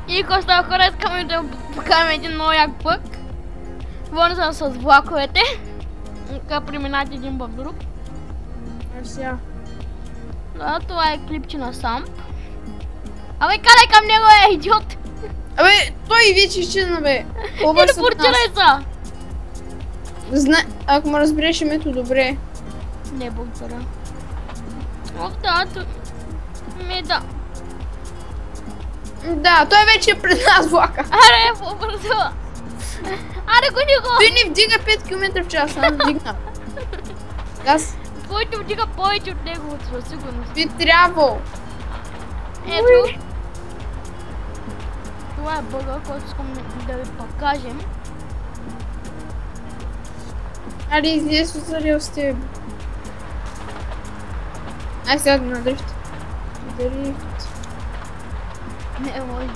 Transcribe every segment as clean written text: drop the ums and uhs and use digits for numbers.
И ако сте хора, искаме да покажем един много як пък. Вързан с влаковете. Така преминат един в друг. Сега. Да, това е клипче на Самп. Абе, кадай към него, идиот! Абе, той вече изчезна, бе. Телепортирай се! Ако ме разбереш името, добре. Не, благодаря. Ох, да, да. Да, той вече е пред нас влака. Аре, по-бързо! Аре, гони го! Той не вдига 5 км в час, аз вдигна. Аз Който вдига повече от него, със сигурност. би трябвало. Ето. Това е бъга, който искам да ви покажем. Аре, излез от зарил с тебе. Ай, сега на дрифт. Дрифт. Не може.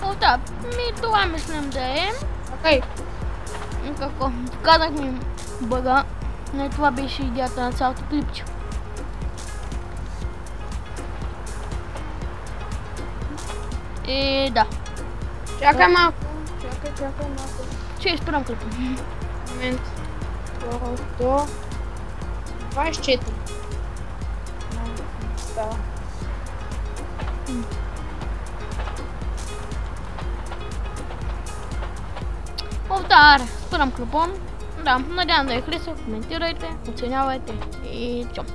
О, да, това мислям да е. Окей. Какво? Показах ми бъга. Не, това беше идеята на цялото клипче. Да. Чакай малко. Чакай малко. Ще изпирам клипа. Момент. До 24. Става. Овтар, спирам клипон. Да, надявам да я харесва, коментирайте, оценявайте и чом.